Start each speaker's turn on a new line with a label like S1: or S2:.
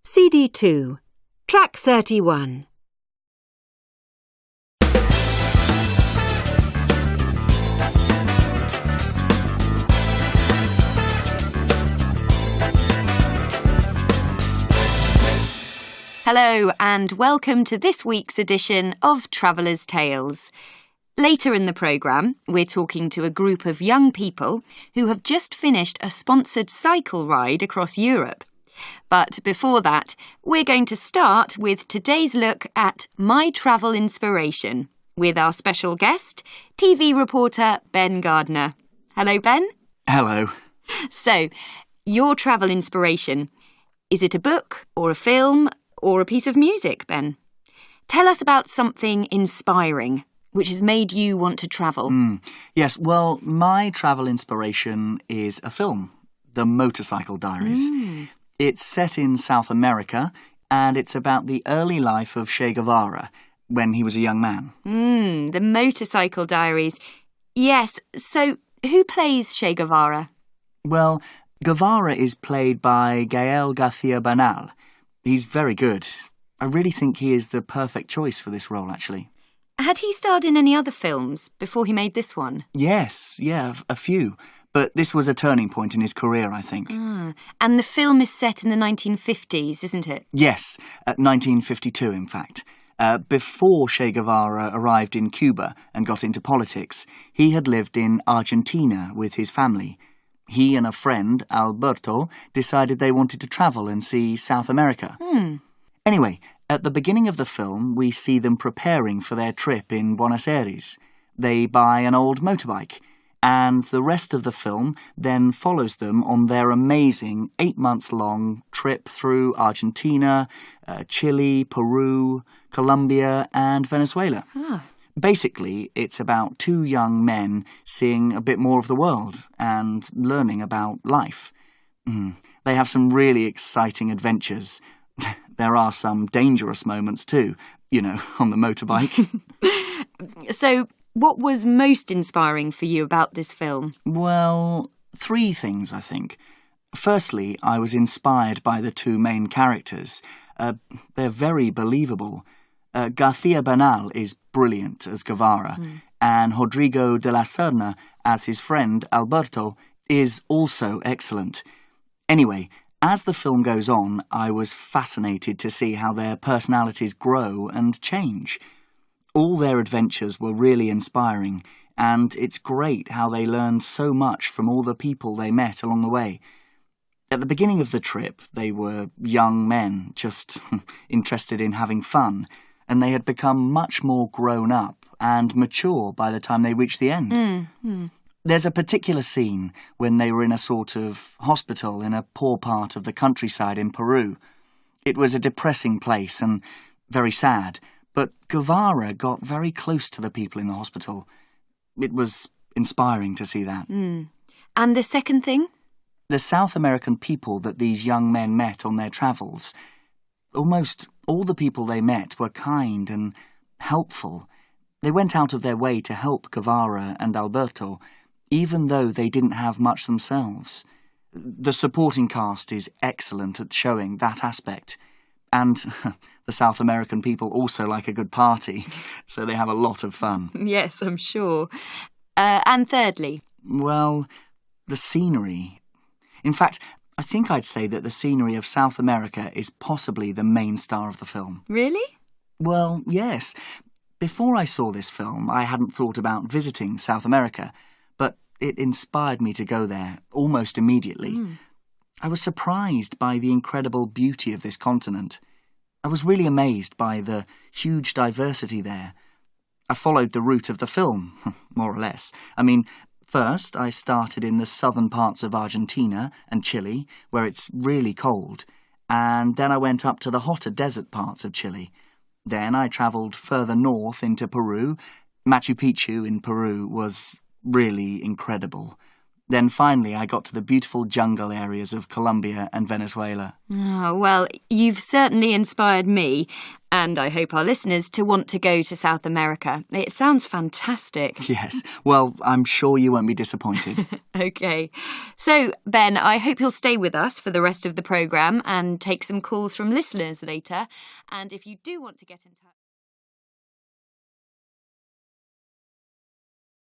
S1: L06cd2, track 31.
S2: Hello and welcome to this week's edition of Traveller's Tales. Later in the programme, we're talking to a group of young people who have just finished a sponsored cycle ride across Europe. But before that, we're going to start with today's look at My Travel Inspiration with our special guest, TV reporter Ben Gardner. Hello, Ben.
S3: Hello.
S2: So, your travel inspiration, is it a book or a film or a piece of music, Ben? Tell us about something inspiring which has made you want to travel.
S3: Yes, well, my travel inspiration is a film, The Motorcycle Diaries. It's set in South America, and it's about the early life of Che Guevara when he was a young man.
S2: The Motorcycle Diaries. Yes, so who plays Che Guevara?
S3: Well, Guevara is played by Gael García Bernal. He's very good. I really think he is the perfect choice for this role, actually.
S2: Had he starred in any other films before he made this one?
S3: Yes, a few. But this was a turning point in his career, I think.
S2: And the film is set in the 1950s, isn't it?
S3: Yes, 1952, in fact. Before Che Guevara arrived in Cuba and got into politics, he had lived in Argentina with his family. He and a friend, Alberto, decided they wanted to travel and see South America. Anyway, at the beginning of the film, we see them preparing for their trip in Buenos Aires. They buy an old motorbike, and the rest of the film then follows them on their amazing 8-month-long trip through Argentina, Chile, Peru, Colombia, and Venezuela. Basically, it's about two young men seeing a bit more of the world and learning about life. They have some really exciting adventures. There are some dangerous moments too, on the motorbike.
S2: So, what was most inspiring for you about this film?
S3: Well, 3 things, I think. Firstly, I was inspired by the 2 main characters. They're very believable. García Bernal is brilliant as Guevara, and Rodrigo de la Serna as his friend Alberto is also excellent. Anyway, as the film goes on, I was fascinated to see how their personalities grow and change. All their adventures were really inspiring, and it's great how they learned so much from all the people they met along the way. At the beginning of the trip, they were young men, just interested in having fun, and they had become much more grown up and mature by the time they reached the end. There's a particular scene when they were in a sort of hospital in a poor part of the countryside in Peru. It was a depressing place and very sad, but Guevara got very close to the people in the hospital. It was inspiring to see that.
S2: And the second thing?
S3: The South American people that these young men met on their travels, almost all the people they met were kind and helpful. They went out of their way to help Guevara and Alberto, even though they didn't have much themselves. The supporting cast is excellent at showing that aspect. And the South American people also like a good party, so they have a lot of fun.
S2: Yes, I'm sure. And thirdly?
S3: Well, the scenery. In fact, I think I'd say that the scenery of South America is possibly the main star of the film.
S2: Really?
S3: Well, yes. Before I saw this film, I hadn't thought about visiting South America, but it inspired me to go there almost immediately. I was surprised by the incredible beauty of this continent. I was really amazed by the huge diversity there. I followed the route of the film, more or less. I mean, first I started in the southern parts of Argentina and Chile, where it's really cold, and then I went up to the hotter desert parts of Chile. Then I travelled further north into Peru. Machu Picchu in Peru was really incredible. Then finally I got to the beautiful jungle areas of Colombia and Venezuela.
S2: Oh, well, you've certainly inspired me, and I hope our listeners to want to go to South America. It sounds fantastic.
S3: Yes, well, I'm sure you won't be disappointed.
S2: OK. So, Ben, I hope you'll stay with us for the rest of the programme and take some calls from listeners later. And if you do want to get in touch...